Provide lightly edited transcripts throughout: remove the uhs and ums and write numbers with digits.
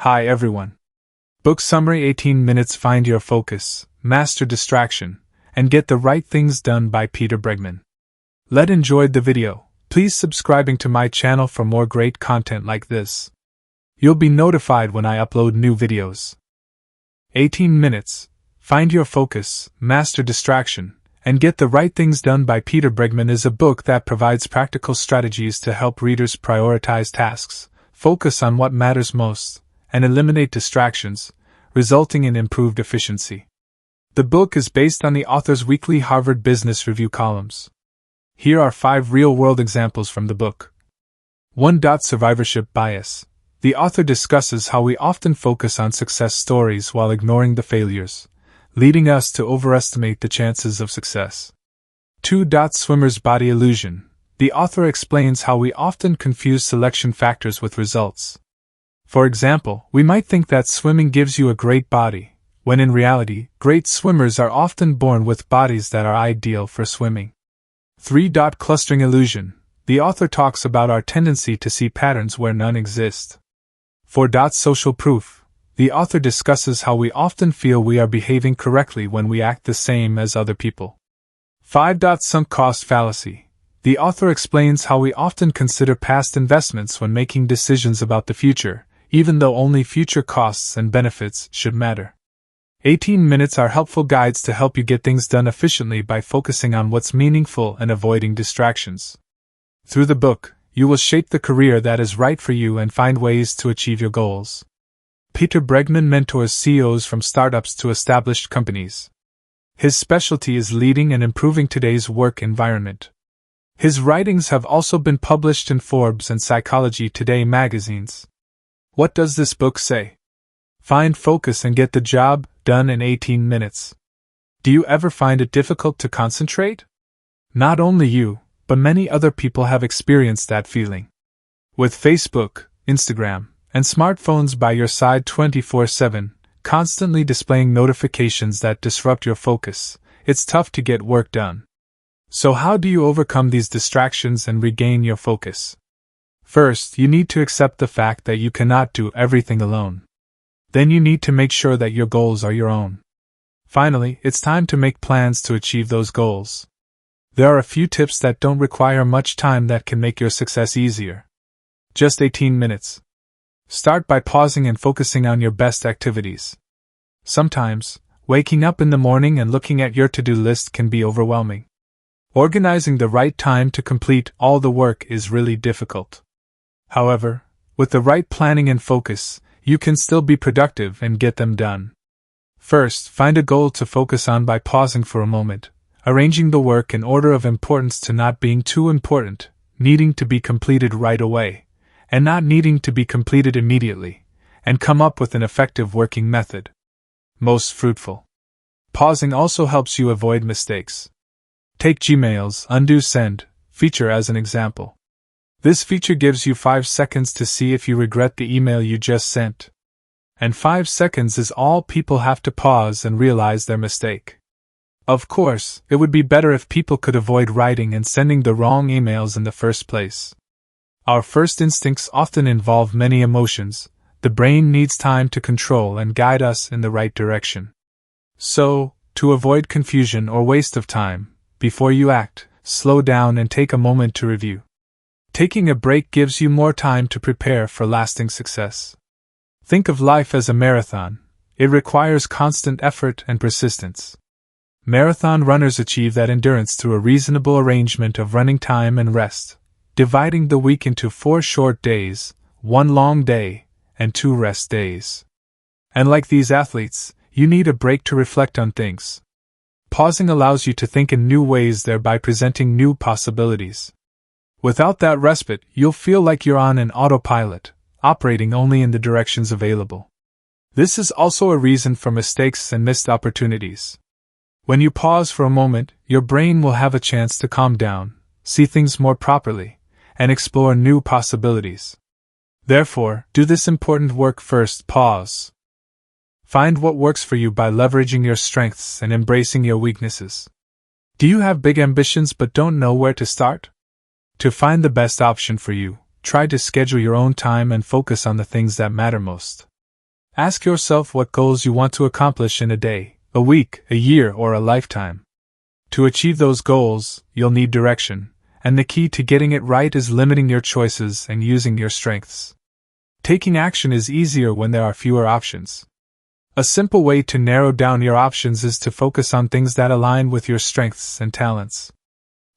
Hi everyone. Book Summary 18 Minutes Find Your Focus, Master Distraction, and Get the Right Things Done by Peter Bregman. Let enjoyed the video. Please subscribing to my channel for more great content like this. You'll be notified when I upload new videos. 18 Minutes, Find Your Focus, Master Distraction, and Get the Right Things Done by Peter Bregman is a book that provides practical strategies to help readers prioritize tasks, focus on what matters most, and eliminate distractions, resulting in improved efficiency. The book is based on the author's weekly Harvard Business Review columns. Here are 5 real-world examples from the book. 1. Survivorship bias. The author discusses how we often focus on success stories while ignoring the failures, leading us to overestimate the chances of success. 2. Swimmer's body illusion. The author explains how we often confuse selection factors with results. For example, we might think that swimming gives you a great body, when in reality, great swimmers are often born with bodies that are ideal for swimming. 3. Clustering illusion. The author talks about our tendency to see patterns where none exist. 4. Social proof. The author discusses how we often feel we are behaving correctly when we act the same as other people. 5. Sunk cost fallacy. The author explains how we often consider past investments when making decisions about the future, even though only future costs and benefits should matter. 18 minutes are helpful guides to help you get things done efficiently by focusing on what's meaningful and avoiding distractions. Through the book, you will shape the career that is right for you and find ways to achieve your goals. Peter Bregman mentors CEOs from startups to established companies. His specialty is leading and improving today's work environment. His writings have also been published in Forbes and Psychology Today magazines. What does this book say? Find focus and get the job done in 18 minutes. Do you ever find it difficult to concentrate? Not only you, but many other people have experienced that feeling. With Facebook, Instagram, and smartphones by your side 24/7, constantly displaying notifications that disrupt your focus, it's tough to get work done. So how do you overcome these distractions and regain your focus? First, you need to accept the fact that you cannot do everything alone. Then you need to make sure that your goals are your own. Finally, it's time to make plans to achieve those goals. There are a few tips that don't require much time that can make your success easier. Just 18 minutes. Start by pausing and focusing on your best activities. Sometimes, waking up in the morning and looking at your to-do list can be overwhelming. Organizing the right time to complete all the work is really difficult. However, with the right planning and focus, you can still be productive and get them done. First, find a goal to focus on by pausing for a moment, arranging the work in order of importance to not being too important, needing to be completed right away, and not needing to be completed immediately, and come up with an effective working method. Most fruitful. Pausing also helps you avoid mistakes. Take Gmail's undo send feature as an example. This feature gives you 5 seconds to see if you regret the email you just sent. And 5 seconds is all people have to pause and realize their mistake. Of course, it would be better if people could avoid writing and sending the wrong emails in the first place. Our first instincts often involve many emotions. The brain needs time to control and guide us in the right direction. So, to avoid confusion or waste of time, before you act, slow down and take a moment to review. Taking a break gives you more time to prepare for lasting success. Think of life as a marathon. It requires constant effort and persistence. Marathon runners achieve that endurance through a reasonable arrangement of running time and rest, dividing the week into 4 short days, 1 long day, and 2 rest days. And like these athletes, you need a break to reflect on things. Pausing allows you to think in new ways, thereby presenting new possibilities. Without that respite, you'll feel like you're on an autopilot, operating only in the directions available. This is also a reason for mistakes and missed opportunities. When you pause for a moment, your brain will have a chance to calm down, see things more properly, and explore new possibilities. Therefore, do this important work first: pause. Find what works for you by leveraging your strengths and embracing your weaknesses. Do you have big ambitions but don't know where to start? To find the best option for you, try to schedule your own time and focus on the things that matter most. Ask yourself what goals you want to accomplish in a day, a week, a year, or a lifetime. To achieve those goals, you'll need direction, and the key to getting it right is limiting your choices and using your strengths. Taking action is easier when there are fewer options. A simple way to narrow down your options is to focus on things that align with your strengths and talents.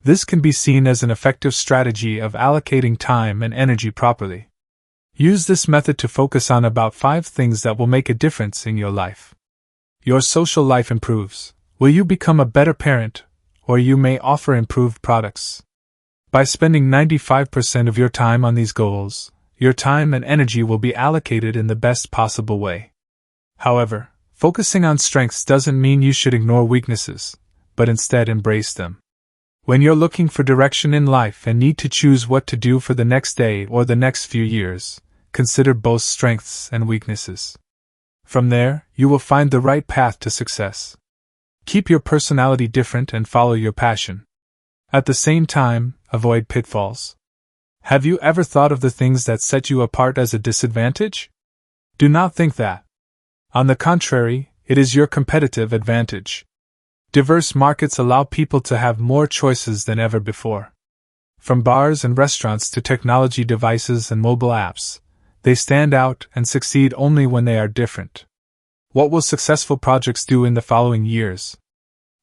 This can be seen as an effective strategy of allocating time and energy properly. Use this method to focus on about 5 things that will make a difference in your life. Your social life improves. Will you become a better parent, or you may offer improved products? By spending 95% of your time on these goals, your time and energy will be allocated in the best possible way. However, focusing on strengths doesn't mean you should ignore weaknesses, but instead embrace them. When you're looking for direction in life and need to choose what to do for the next day or the next few years, consider both strengths and weaknesses. From there, you will find the right path to success. Keep your personality different and follow your passion. At the same time, avoid pitfalls. Have you ever thought of the things that set you apart as a disadvantage? Do not think that. On the contrary, it is your competitive advantage. Diverse markets allow people to have more choices than ever before. From bars and restaurants to technology devices and mobile apps, they stand out and succeed only when they are different. What will successful projects do in the following years?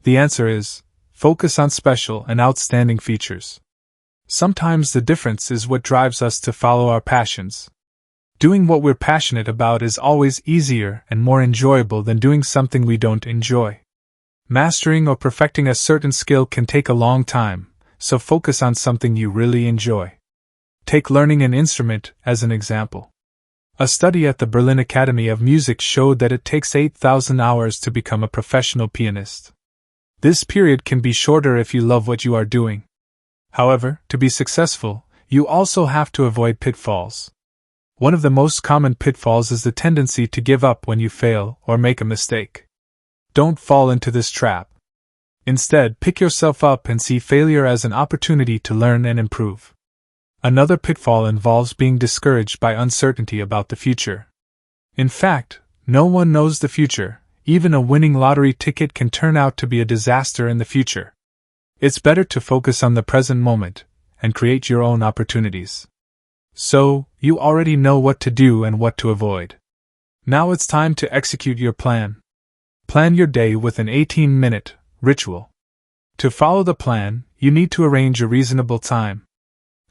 The answer is, focus on special and outstanding features. Sometimes the difference is what drives us to follow our passions. Doing what we're passionate about is always easier and more enjoyable than doing something we don't enjoy. Mastering or perfecting a certain skill can take a long time, so focus on something you really enjoy. Take learning an instrument as an example. A study at the Berlin Academy of Music showed that it takes 8,000 hours to become a professional pianist. This period can be shorter if you love what you are doing. However, to be successful, you also have to avoid pitfalls. One of the most common pitfalls is the tendency to give up when you fail or make a mistake. Don't fall into this trap. Instead, pick yourself up and see failure as an opportunity to learn and improve. Another pitfall involves being discouraged by uncertainty about the future. In fact, no one knows the future. Even a winning lottery ticket can turn out to be a disaster in the future. It's better to focus on the present moment and create your own opportunities. So, you already know what to do and what to avoid. Now it's time to execute your plan. Plan your day with an 18-minute ritual. To follow the plan, you need to arrange a reasonable time.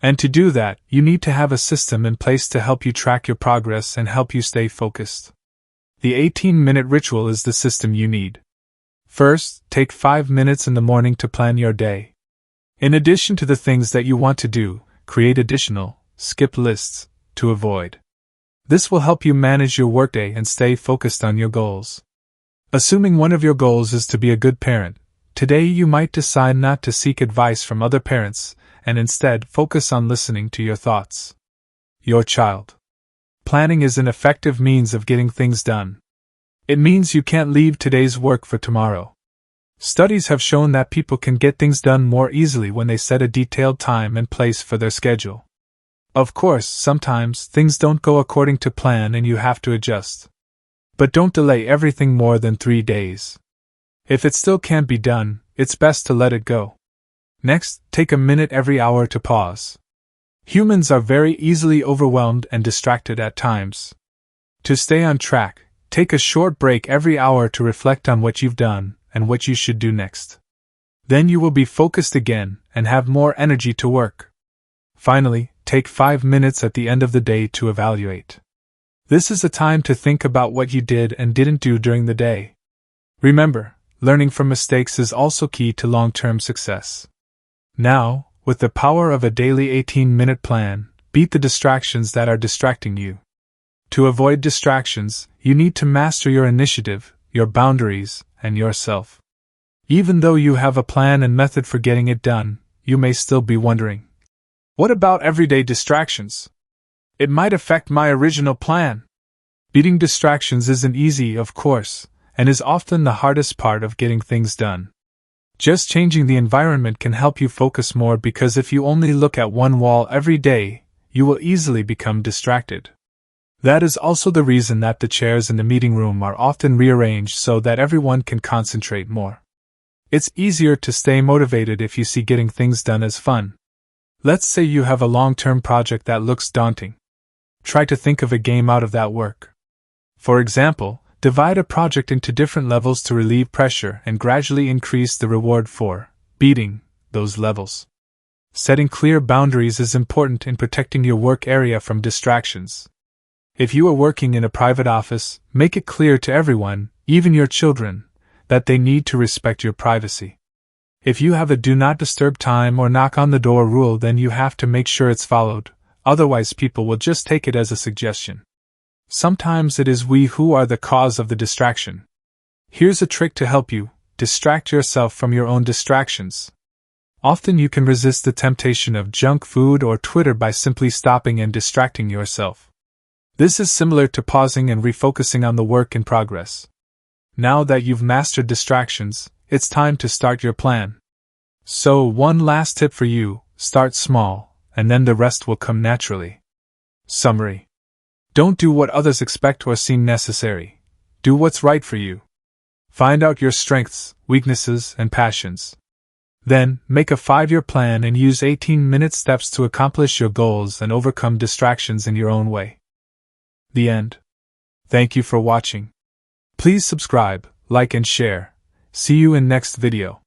And to do that, you need to have a system in place to help you track your progress and help you stay focused. The 18-minute ritual is the system you need. First, take 5 minutes in the morning to plan your day. In addition to the things that you want to do, create additional, skip lists to avoid. This will help you manage your workday and stay focused on your goals. Assuming one of your goals is to be a good parent, today you might decide not to seek advice from other parents and instead focus on listening to your thoughts. Your child. Planning is an effective means of getting things done. It means you can't leave today's work for tomorrow. Studies have shown that people can get things done more easily when they set a detailed time and place for their schedule. Of course, sometimes things don't go according to plan and you have to adjust. But don't delay everything more than 3 days. If it still can't be done, it's best to let it go. Next, take a minute every hour to pause. Humans are very easily overwhelmed and distracted at times. To stay on track, take a short break every hour to reflect on what you've done and what you should do next. Then you will be focused again and have more energy to work. Finally, take 5 minutes at the end of the day to evaluate. This is a time to think about what you did and didn't do during the day. Remember, learning from mistakes is also key to long-term success. Now, with the power of a daily 18-minute plan, beat the distractions that are distracting you. To avoid distractions, you need to master your initiative, your boundaries, and yourself. Even though you have a plan and method for getting it done, you may still be wondering, what about everyday distractions? It might affect my original plan. Beating distractions isn't easy, of course, and is often the hardest part of getting things done. Just changing the environment can help you focus more because if you only look at one wall every day, you will easily become distracted. That is also the reason that the chairs in the meeting room are often rearranged so that everyone can concentrate more. It's easier to stay motivated if you see getting things done as fun. Let's say you have a long-term project that looks daunting. Try to think of a game out of that work. For example, divide a project into different levels to relieve pressure and gradually increase the reward for beating those levels. Setting clear boundaries is important in protecting your work area from distractions. If you are working in a private office, make it clear to everyone, even your children, that they need to respect your privacy. If you have a do not disturb time or knock on the door rule, then you have to make sure it's followed, otherwise people will just take it as a suggestion. Sometimes it is we who are the cause of the distraction. Here's a trick to help you: distract yourself from your own distractions. Often you can resist the temptation of junk food or Twitter by simply stopping and distracting yourself. This is similar to pausing and refocusing on the work in progress. Now that you've mastered distractions, it's time to start your plan. So, one last tip for you: start small, and then the rest will come naturally. Summary: don't do what others expect or seem necessary. Do what's right for you. Find out your strengths, weaknesses, and passions. Then, make a 5-year plan and use 18-minute steps to accomplish your goals and overcome distractions in your own way. The end. Thank you for watching. Please subscribe, like and share. See you in next video.